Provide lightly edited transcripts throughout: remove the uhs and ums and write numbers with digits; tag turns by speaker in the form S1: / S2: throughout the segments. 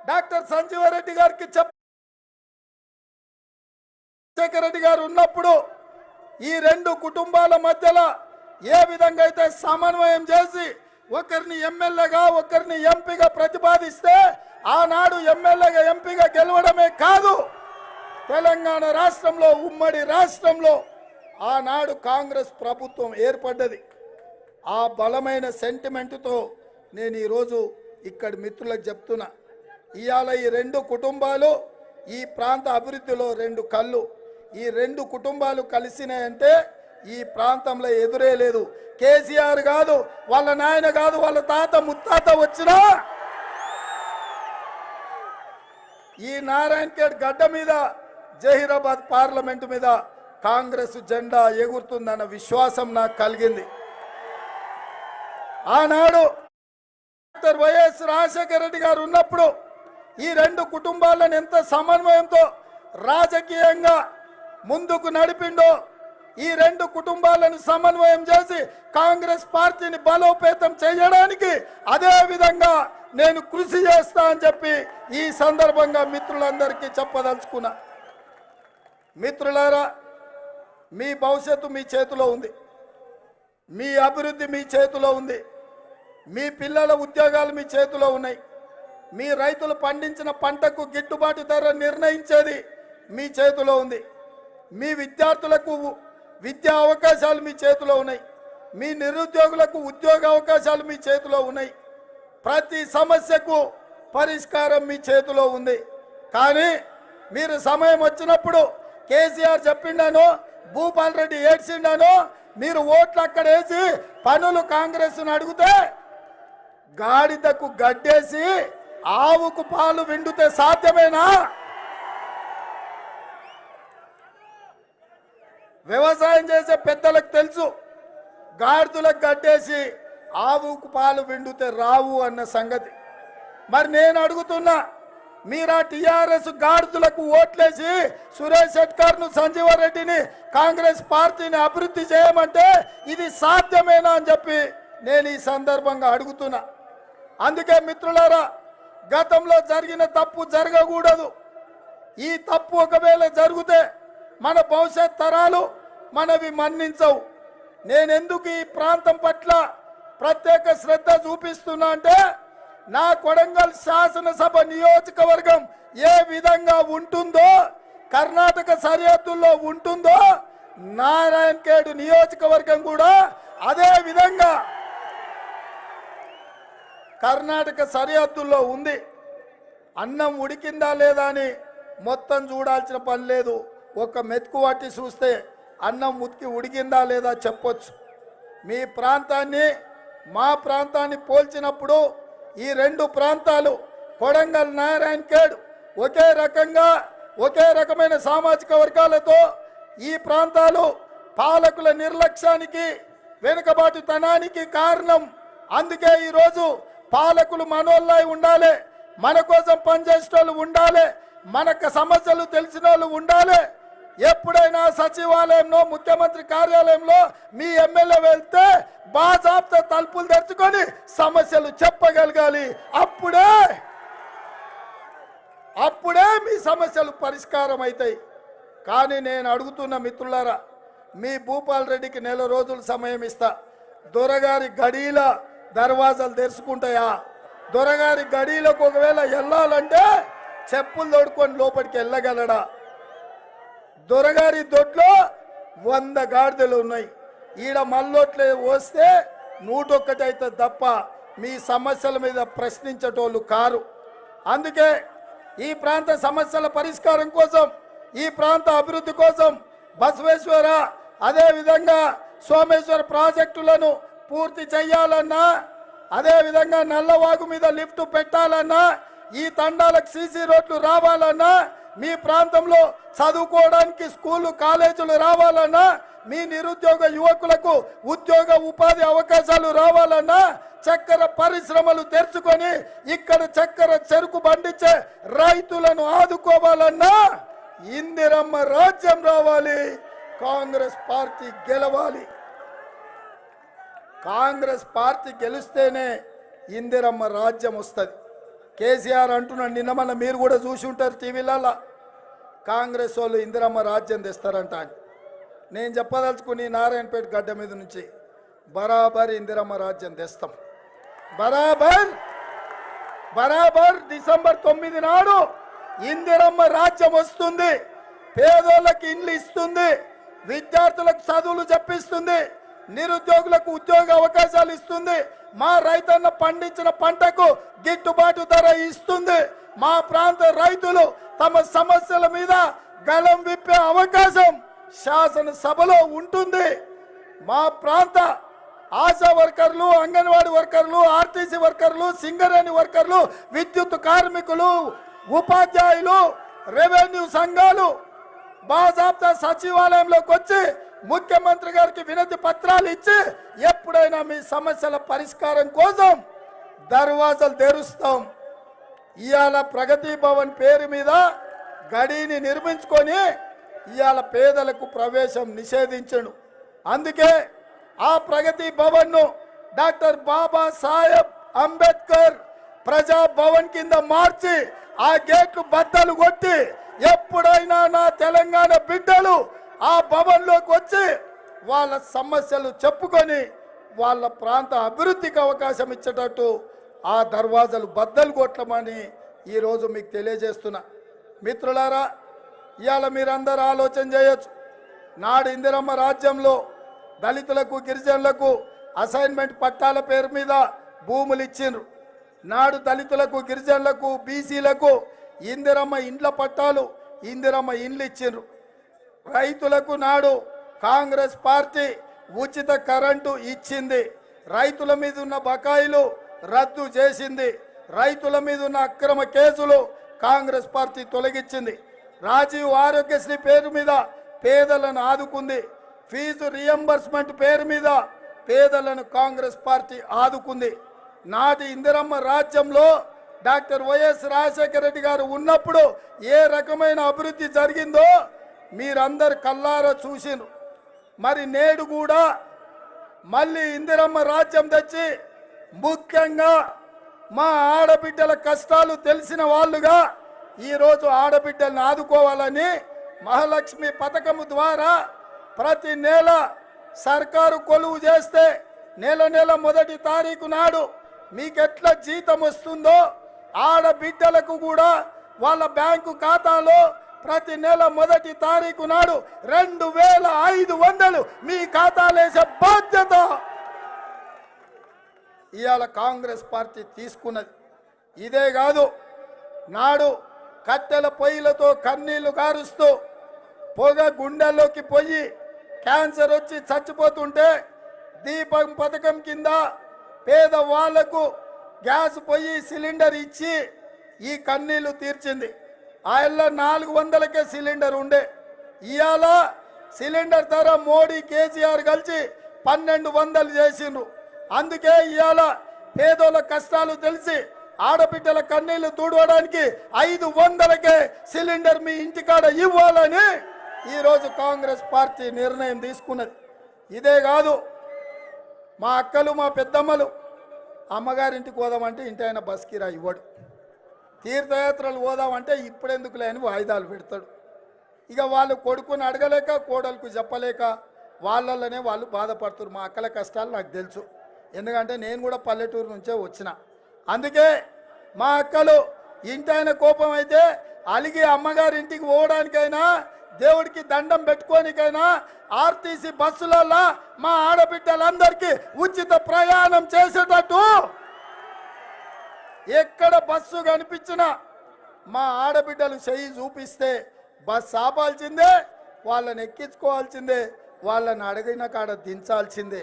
S1: Doctor Sanjeeva Reddy గారికి రాజశేఖర రెడ్డి గారు ఉన్నప్పుడు ఈ రెండు కుటుంబాల మధ్యలో ఏ విధంగా అయితే సమన్వయం చేసి ఒకరిని ఎమ్మెల్యేగా ఒకరిని ఎంపీగా ప్రతిపాదిస్తే ఆనాడు ఎమ్మెల్యేగా ఎంపీగా గెలవడమే కాదు, తెలంగాణ రాష్ట్రంలో ఉమ్మడి రాష్ట్రంలో ఆనాడు కాంగ్రెస్ ప్రభుత్వం ఏర్పడ్డది. ఆ బలమైన సెంటిమెంటుతో నేను ఈరోజు ఇక్కడి మిత్రులకు చెప్తున్నా, ఇవాళ ఈ రెండు కుటుంబాలు ఈ ప్రాంత అభివృద్ధిలో రెండు కళ్ళు. ఈ రెండు కుటుంబాలు కలిసినాయంటే ఈ ప్రాంతంలో ఎదురే లేదు. కేసీఆర్ కాదు, వాళ్ళ నాయన కాదు, వాళ్ళ తాత ముత్తాత వచ్చినా ఈ నారాయణఖేడ్ గడ్డ మీద జహీరాబాద్ పార్లమెంటు మీద కాంగ్రెస్ జెండా ఎగురుతుందన్న విశ్వాసం నాకు కలిగింది. ఆనాడు డాక్టర్ వైఎస్ రాజశేఖర రెడ్డి గారు ఉన్నప్పుడు ఈ రెండు కుటుంబాలను ఎంత సమన్వయంతో రాజకీయంగా ముందుకు నడిపిండో, ఈ రెండు కుటుంబాలను సమన్వయం చేసి కాంగ్రెస్ పార్టీని బలోపేతం చేయడానికి అదే విధంగా నేను కృషి చేస్తా అని చెప్పి ఈ సందర్భంగా మిత్రులందరికీ చెప్పదలుచుకున్నా. మిత్రులారా, మీ భవిష్యత్తు మీ చేతిలో ఉంది, మీ అభివృద్ధి మీ చేతిలో ఉంది, మీ పిల్లల ఉద్యోగాలు మీ చేతిలో ఉన్నాయి, మీ రైతులు పండించిన పంటకు గిట్టుబాటు ధర నిర్ణయించేది మీ చేతిలో ఉంది, మీ విద్యార్థులకు విద్యా అవకాశాలు మీ చేతిలో ఉన్నాయి, మీ నిరుద్యోగులకు ఉద్యోగ అవకాశాలు మీ చేతిలో ఉన్నాయి, ప్రతి సమస్యకు పరిష్కారం మీ చేతిలో ఉంది. కానీ మీరు సమయం వచ్చినప్పుడు కేసీఆర్ చెప్పిండానో భూపాల్ రెడ్డి ఏడ్చిండానో మీరు ఓట్లు అక్కడ వేసి పనులు కాంగ్రెస్ను అడిగితే గాడిదకు గడ్డేసి ఆవుకు పాలు విండితే సాధ్యమేనా? వ్యవసాయం చేసే పెద్దలకు తెలుసు, గాడిదలకు గడ్డేసి ఆవుకు పాలు విండితే రావు అన్న సంగతి. మరి నేను అడుగుతున్నా, మీరా టీఆర్ఎస్ గాడిదలకు ఓట్లేసి సురేష్ షెట్కర్ను సంజీవరెడ్డిని కాంగ్రెస్ పార్టీని అభివృద్ధి చేయమంటే ఇది సాధ్యమేనా అని చెప్పి నేను ఈ సందర్భంగా అడుగుతున్నా. అందుకే మిత్రులారా, గతంలో జరిగిన తప్పు జరగకూడదు. ఈ తప్పు ఒకవేళ జరిగితే మన భవిష్యత్ తరాలు మనవి మన్నించవు. నేనెందుకు ఈ ప్రాంతం పట్ల ప్రత్యేక శ్రద్ధ చూపిస్తున్నా అంటే, నా కొడంగల్ శాసనసభ నియోజకవర్గం ఏ విధంగా ఉంటుందో, కర్ణాటక సరిహద్దుల్లో ఉంటుందో, నారాయణఖేడ్ నియోజకవర్గం కూడా అదే విధంగా కర్ణాటక సరిహద్దుల్లో ఉంది. అన్నం ఉడికిందా లేదా అని మొత్తం చూడాల్సిన పని లేదు, ఒక మెతుకు పట్టి చూస్తే అన్నం ఉడికిందా లేదా చెప్పొచ్చు. మీ ప్రాంతాన్ని మా ప్రాంతాన్ని పోల్చినప్పుడు ఈ రెండు ప్రాంతాలు కొడంగల్ నారాయణఖేడ్ ఒకే రకంగా ఒకే రకమైన సామాజిక వర్గాలతో ఈ ప్రాంతాలు పాలకుల నిర్లక్ష్యానికి వెనుకబాటుతనానికి కారణం. అందుకే ఈరోజు పాలకులు మనోళ్ళై ఉండాలి, మన కోసం పనిచేసేటోళ్ళు ఉండాలి, మనకు సమస్యలు తెలిసిన వాళ్ళు ఉండాలి. ఎప్పుడైనా సచివాలయంలో ముఖ్యమంత్రి కార్యాలయంలో మీ ఎమ్మెల్యే వెళ్తే బాజాబ్తా తలుపులు తెరుచుకొని సమస్యలు చెప్పగలగాలి. అప్పుడే మీ సమస్యలు పరిష్కారం అవుతాయి. కానీ నేను అడుగుతున్న మిత్రులారా, మీ భూపాల్ రెడ్డికి నెల రోజులు సమయం ఇస్తా. దొరగారి గడీల దర్వాజాలు తెరుచుకుంటాయా? దొరగారి గడీలకు ఒకవేళ వెళ్ళాలంటే చెప్పులు తోడుకొని లోపలికి వెళ్ళగలడా? దొరగారి దొడ్లో 100 గాడిదలు ఉన్నాయి, ఈడ మల్లోట్లే వస్తే 101 అయితే తప్ప మీ సమస్యల మీద ప్రశ్నించేటోళ్ళు కారు. అందుకే ఈ ప్రాంత సమస్యల పరిష్కారం కోసం, ఈ ప్రాంత అభివృద్ధి కోసం బసవేశ్వర అదేవిధంగా సోమేశ్వర ప్రాజెక్టులను పూర్తి చేయాలన్నా, అదేవిధంగా నల్లవాగు మీద లిఫ్ట్ పెట్టాలన్నా, ఈ తండాలకు సీసీ రోడ్లు రావాలన్నా, మీ ప్రాంతంలో చదువుకోవడానికి స్కూలు కాలేజీలు రావాలన్నా, మీ నిరుద్యోగ యువకులకు ఉద్యోగ ఉపాధి అవకాశాలు రావాలన్నా, చక్కెర పరిశ్రమలు తెరుచుకొని ఇక్కడ చక్కెర చెరుకు పండించే రైతులను ఆదుకోవాలన్నా ఇందిరమ్మ రాజ్యం రావాలి, కాంగ్రెస్ పార్టీ గెలవాలి. కాంగ్రెస్ పార్టీ గెలిస్తేనే ఇందిరమ్మ రాజ్యం వస్తుంది. కేసీఆర్ అంటున్నాడు, నిన్న మన మీరు కూడా చూసి ఉంటారు టీవీలలో, కాంగ్రెస్ వాళ్ళు ఇందిరమ్మ రాజ్యం తెస్తారంట అని. నేను చెప్పదలుచుకుని నారాయణపేట గడ్డ మీద నుంచి బరాబర్ ఇందిరమ్మ రాజ్యం తెస్తాం. బరాబర్ డిసెంబర్ 9 నాడు ఇందిరమ్మ రాజ్యం వస్తుంది. పేదోళ్ళకి ఇండ్లు ఇస్తుంది, విద్యార్థులకు చదువులు చెప్పిస్తుంది, నిరుద్యోగులకు ఉద్యోగ అవకాశాలు ఇస్తుంది, మా రైతన్న పండించిన పంటకు గిట్టుబాటు ధర ఇస్తుంది, మా ప్రాంత రైతులు తమ సమస్యల మీద గళం విప్పే అవకాశం శాసనసభలో ఉంటుంది. మా ప్రాంత ఆశా వర్కర్లు, అంగన్వాడీ వర్కర్లు, ఆర్టీసీ వర్కర్లు, సింగరేణి వర్కర్లు, విద్యుత్ కార్మికులు, ఉపాధ్యాయులు, రెవెన్యూ సంఘాలు బాజాబ్తా సచివాలయంలోకి వచ్చి ముఖ్యమంత్రి గారికి వినతి పత్రాలు ఇచ్చి ఎప్పుడైనా మీ సమస్యల పరిష్కారం కోసం దర్వాజాలు తెరుస్తాం. ఇవాళ ప్రగతి భవన్ పేరు మీద గడిని నిర్మించుకొని ఇవాళ పేదలకు ప్రవేశం నిషేధించను. అందుకే ఆ ప్రగతి భవన్ను డాక్టర్ బాబాసాహెబ్ అంబేద్కర్ ప్రజా భవన్ కింద మార్చి ఆ గేట్లు బద్దలు కొట్టి ఎప్పుడైనా నా తెలంగాణ బిడ్డలు ఆ భవన్లోకి వచ్చి వాళ్ళ సమస్యలు చెప్పుకొని వాళ్ళ ప్రాంత అభివృద్ధికి అవకాశం ఇచ్చేటట్టు ఆ దర్వాజాలు బద్దలు కొట్టమని ఈరోజు మీకు తెలియజేస్తున్నా. మిత్రులారా, ఇవాళ మీరందరూ ఆలోచన చేయొచ్చు. నాడు ఇందిరమ్మ రాజ్యంలో దళితులకు, గిరిజనులకు అసైన్మెంట్ పట్టాల పేరు మీద భూములు ఇచ్చిండ్రు. నాడు దళితులకు, గిరిజనులకు, బీసీలకు ఇందిరమ్మ ఇండ్ల పట్టాలు, ఇందిరమ్మ ఇండ్లు ఇచ్చిండ్రు. రైతులకు నాడు కాంగ్రెస్ పార్టీ ఉచిత కరెంటు ఇచ్చింది. రైతుల మీద ఉన్న బకాయిలు రద్దు చేసింది. రైతుల మీద ఉన్న అక్రమ కేసులు కాంగ్రెస్ పార్టీ తొలగించింది. రాజీవ్ ఆరోగ్యశ్రీ పేరు మీద పేదలను ఆదుకుంది. ఫీజు రియంబర్స్మెంట్ పేరు మీద పేదలను కాంగ్రెస్ పార్టీ ఆదుకుంది. నాటి ఇందిరమ్మ రాజ్యంలో డాక్టర్ వైఎస్ రాజశేఖర రెడ్డి గారు ఉన్నప్పుడు ఏ రకమైన అభివృద్ధి జరిగిందో మీరందరు కల్లారా చూసిరు. మరి నేడు కూడా మళ్ళీ ఇందిరమ్మ రాజ్యం తెచ్చి ముఖ్యంగా మా ఆడబిడ్డల కష్టాలు తెలిసిన వాళ్ళుగా ఈరోజు ఆడబిడ్డలను ఆదుకోవాలని మహాలక్ష్మి పథకం ద్వారా ప్రతి నెల సర్కారు కొలువు చేస్తే నెల మొదటి తారీఖు నాడు మీకెట్లా జీతం వస్తుందో ఆడబిడ్డలకు కూడా వాళ్ళ బ్యాంకు ఖాతాలో ప్రతి నెల మొదటి తారీఖు నాడు 2500 మీ ఖాతాలో వేసే బాధ్యత ఇవాళ కాంగ్రెస్ పార్టీ తీసుకున్నది. ఇదే కాదు, నాడు కట్టెల పొయ్యిలతో కన్నీళ్లు గారుస్తూ పొగ గుండెల్లోకి పోయి క్యాన్సర్ వచ్చి చచ్చిపోతుంటే దీపం పథకం కింద పేదవాళ్లకు గ్యాస్ పొయ్యి సిలిండర్ ఇచ్చి ఈ కన్నీళ్లు తీర్చింది. ఆయన 400కే సిలిండర్ ఉండే, ఇవాళ సిలిండర్ ధర మోడీ, కేసీఆర్ కలిసి 1200 చేసిండ్రు. అందుకే ఇవాళ పేదోళ్ళ కష్టాలు తెలిసి ఆడబిడ్డల కన్నీళ్లు తూడవడానికి 500కే సిలిండర్ మీ ఇంటికాడ ఇవ్వాలని ఈరోజు కాంగ్రెస్ పార్టీ నిర్ణయం తీసుకున్నది. ఇదే కాదు, మా అక్కలు, మా పెద్దమ్మలు అమ్మగారింటికి పోదామంటే ఇంటి ఆయన బస్ కిరా ఇవ్వడు. తీర్థయాత్రలు పోదామంటే ఇప్పుడెందుకులే అని వాయిదాలు పెడతాడు. ఇక వాళ్ళు కొడుకుని అడగలేక, కోడలకు చెప్పలేక వాళ్ళనే వాళ్ళు బాధపడుతున్నారు. మా అక్కల కష్టాలు నాకు తెలుసు, ఎందుకంటే నేను కూడా పల్లెటూరు నుంచే వచ్చిన. అందుకే మా అక్కలు ఇంటి ఆయన కోపం అయితే అలిగి అమ్మగారింటికి పోవడానికైనా, దేవుడికి దండం పెట్టుకోనికైనా ఆర్టీసీ బస్సులలో మా ఆడబిడ్డలందరికీ ఉచిత ప్రయాణం చేసేటట్టు ఎక్కడ బస్సు కనిపించినా మా ఆడబిడ్డలు చెయ్యి చూపిస్తే బస్సు ఆపాల్సిందే, వాళ్ళని ఎక్కించుకోవాల్సిందే, వాళ్ళని అడిగిన కాడ దించాల్సిందే.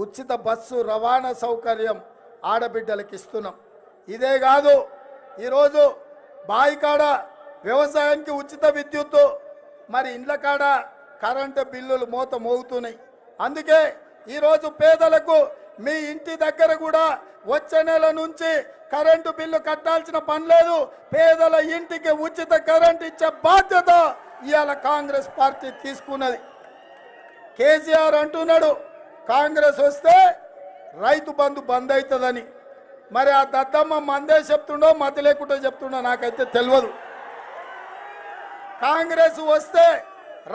S1: ఉచిత బస్సు రవాణా సౌకర్యం ఆడబిడ్డలకు ఇస్తున్నాం. ఇదే కాదు, ఈరోజు బావి కాడ వ్యవసాయానికి ఉచిత విద్యుత్తు, మరి ఇండ్ల కాడ కరెంటు బిల్లులు మోత మోగుతున్నాయి. అందుకే ఈరోజు పేదలకు మీ ఇంటి దగ్గర కూడా వచ్చే నెల నుంచి కరెంటు బిల్లు కట్టాల్సిన పని లేదు. పేదల ఇంటికి ఉచిత కరెంటు ఇచ్చే బాధ్యత ఇవాళ కాంగ్రెస్ పార్టీ తీసుకున్నది. కేసీఆర్ అంటున్నాడు కాంగ్రెస్ వస్తే రైతు బంధు బంద్ అవుతుందని. మరి ఆ దద్దమ్మ మందే చెప్తుండో మతి లేకుండా చెప్తుండో నాకైతే తెలియదు. కాంగ్రెస్ వస్తే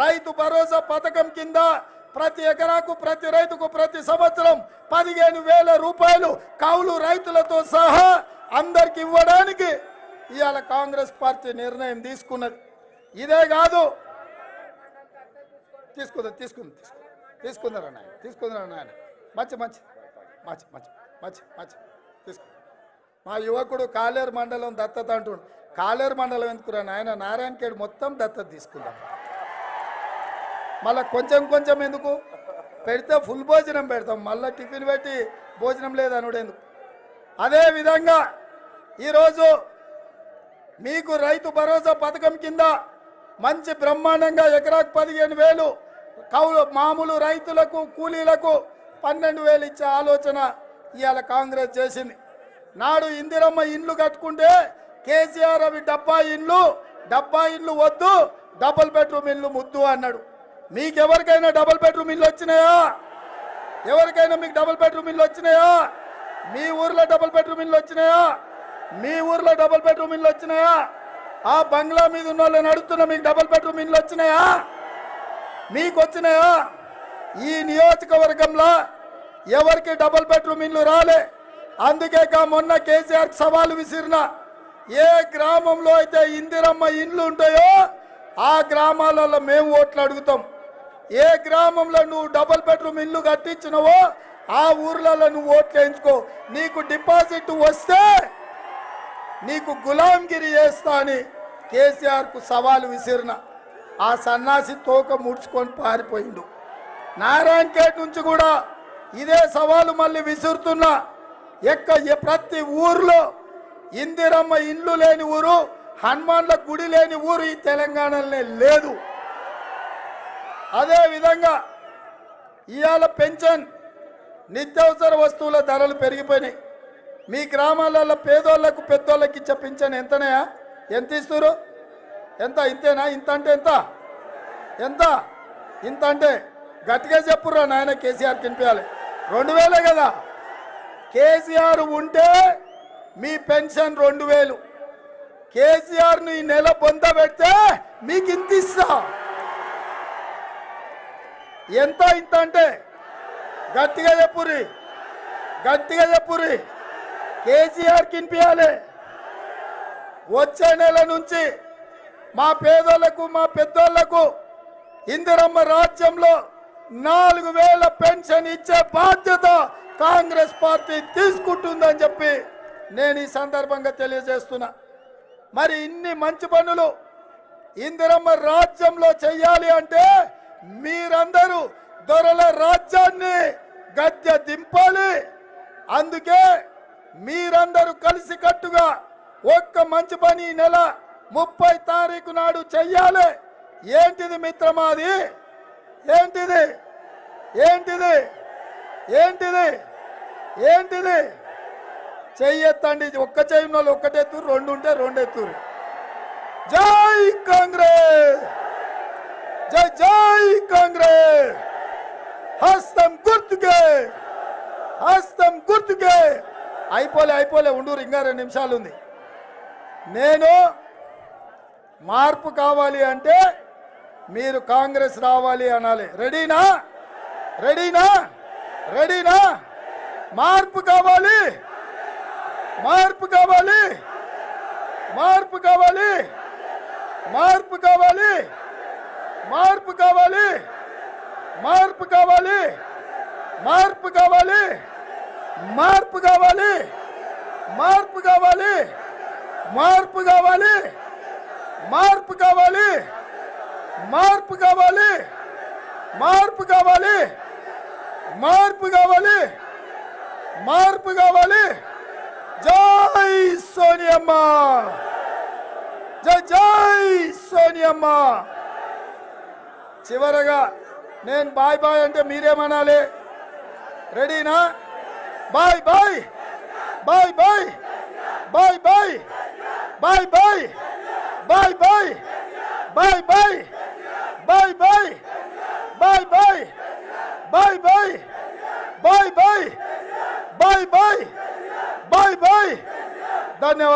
S1: రైతు భరోసా పథకం కింద ప్రతి ఎకరాకు ప్రతి రైతుకు ప్రతి సంవత్సరం 15,000 రూపాయలు కౌలు రైతులతో సహా అందరికి ఇవ్వడానికి ఇవాళ కాంగ్రెస్ పార్టీ నిర్ణయం తీసుకున్నది. ఇదే కాదు, తీసుకుందరా నాయన మంచి మంచి మంచి మంచి మంచి మంచి తీసుకు. మా యువకుడు కాలేరు మండలం దత్తత అంటున్నాడు. కాలేరు మండలం ఎందుకురా నాయన, నారాయణఖేడ్ మొత్తం దత్తత తీసుకుందాం. మళ్ళీ కొంచెం కొంచెం ఎందుకు పెడితే ఫుల్ భోజనం పెడతాం, మళ్ళీ టిఫిన్ పెట్టి భోజనం లేదనుడు ఎందుకు. అదేవిధంగా ఈరోజు మీకు రైతు భరోసా పథకం కింద మంచి బ్రహ్మాండంగా ఎకరాకు 15,000 కౌలు మామూలు రైతులకు కూలీలకు 12,000 ఇచ్చే ఆలోచన ఇవాళ కాంగ్రెస్ చేసింది. నాడు ఇందిరమ్మ ఇండ్లు కట్టుకుంటే కేసీఆర్ అవి డబ్బా ఇండ్లు వద్దు, డబుల్ బెడ్రూమ్ ఇల్లు ముద్దు అన్నాడు. మీకెవరికైనా డబుల్ బెడ్రూమ్ ఇల్లు వచ్చినాయా? ఎవరికైనా మీకు డబుల్ బెడ్రూమ్ ఇల్లు వచ్చినాయా? మీ ఊర్లో డబుల్ బెడ్రూమ్ ఇల్లు వచ్చినాయా? మీ ఊర్లో డబుల్ బెడ్రూమ్ ఇల్లు వచ్చినాయా? ఆ బంగ్లా మీద ఉన్న వాళ్ళని అడుగుతున్నా, మీకు డబుల్ బెడ్రూమ్ ఇల్లు వచ్చినాయా? మీకు వచ్చినాయా? ఈ నియోజకవర్గంలో ఎవరికి డబుల్ బెడ్రూమ్ ఇల్లు రాలే. అందుకే మొన్న కేసీఆర్ సవాలు విసిరిన, ఏ గ్రామంలో అయితే ఇందిరమ్మ ఇండ్లు ఉంటాయో ఆ గ్రామాలలో మేము ఓట్లు అడుగుతాం. ఏ గ్రామంలో నువ్వు డబుల్ బెడ్రూమ్ ఇల్లు కట్టించినవో ఆ ఊర్లలో నువ్వు ఓట్లు వేయించుకో. నీకు డిపాజిట్ వస్తే నీకు గులాంగిరి చేస్తా అని కేసీఆర్కు సవాలు విసిరిన, ఆ సన్నాసి తోక ముడుచుకొని పారిపోయిండు. నారాయణఖేడ్ నుంచి కూడా ఇదే సవాలు మళ్ళీ విసురుతున్నా. ప్రతి ఊర్లో ఇందిరమ్మ ఇండ్లు లేని ఊరు, హనుమాన్ల గుడి లేని ఊరు ఈ తెలంగాణలోనే లేదు. అదేవిధంగా ఇవాళ పెన్షన్, నిత్యావసర వస్తువుల ధరలు పెరిగిపోయినాయి. మీ గ్రామాలలో పేదోళ్లకు పెద్దోళ్ళకి ఇచ్చే పింఛన్ ఎంతనయా? ఎంత ఇస్తారు? ఎంత? ఇంతేనా? ఇంత అంటే ఎంత? ఎంత? ఇంత అంటే గట్టిగా చెప్పుర్రా నాయన, కేసీఆర్ తినిపించాలి. 2,000 కదా. కేసీఆర్ ఉంటే మీ పెన్షన్ 2,000. కేసీఆర్ని ఈ నెల పొంద పెడితే మీకు ఇంత ఇస్తా. ఎంత? ఇంత అంటే గట్టిగా చెప్పుర్రి, గట్టిగా చెప్పుర్రి. కేసీఆర్ తినిపించాలి. వచ్చే నెల నుంచి మా పేదోళ్లకు మా పెద్దోళ్లకు ఇందిరమ్మ రాజ్యంలో 4,000 పెన్షన్ ఇచ్చే బాధ్యత కాంగ్రెస్ పార్టీ తీసుకుంటుందని చెప్పి నేను ఈ సందర్భంగా తెలియజేస్తున్నా. మరి ఇన్ని మంచి పనులు ఇందిరమ్మ రాజ్యంలో చెయ్యాలి అంటే మీరందరూ దొరల రాజ్యాన్ని గద్దె దింపాలి. అందుకే మీరందరూ కలిసికట్టుగా ఒక్క మంచి పని ఈ నెల 30 తారీఖు నాడు చెయ్యాలి. ఏంటిది మిత్రమాది? ఏంటిది? ఏంటిది? ఏంటిది? ఏంటిది? చెయ్యెత్తండి. ఒక్క చెయ్యి వాళ్ళు ఒక్కటెత్తురు, 2 ఉంటే 2 ఎత్తురు. జై కాంగ్రెస్, జై జై కాంగ్రెస్. హస్తం గుర్తుకే, హస్తం గుర్తుకే. అయిపోలే ఉండూరు, ఇంకా 2 నిమిషాలు ఉంది. నేను మార్పు కావాలి అంటే మీరు కాంగ్రెస్ రావాలి అనాలి. రెడీనా? రెడీనా? రెడీనా? మార్పు కావాలి, మార్పు కావాలి, మార్పు కావాలి, మార్పు కావాలి, మార్పు కావాలి, మార్పు కావాలి, మార్పు కావాలి, మార్పు కావాలి, మార్పు కావాలి, మార్పు కావాలి, మార్పు కావాలి, మార్పు కావాలి, మార్పు కావాలి, మార్పు కావాలి, మార్పు కావాలి. జై సోనియమ్మ, జై జై సోనియమ్మ. చివరగా నేను బాయ్ బాయ్ అంటే మీరేమనాలి? రెడీనా? Bye bye, bye bye, bye bye, bye bye, bye bye, bye bye, bye bye, bye bye, bye bye, bye bye, bye bye, bye bye. ధన్యవాదాలు.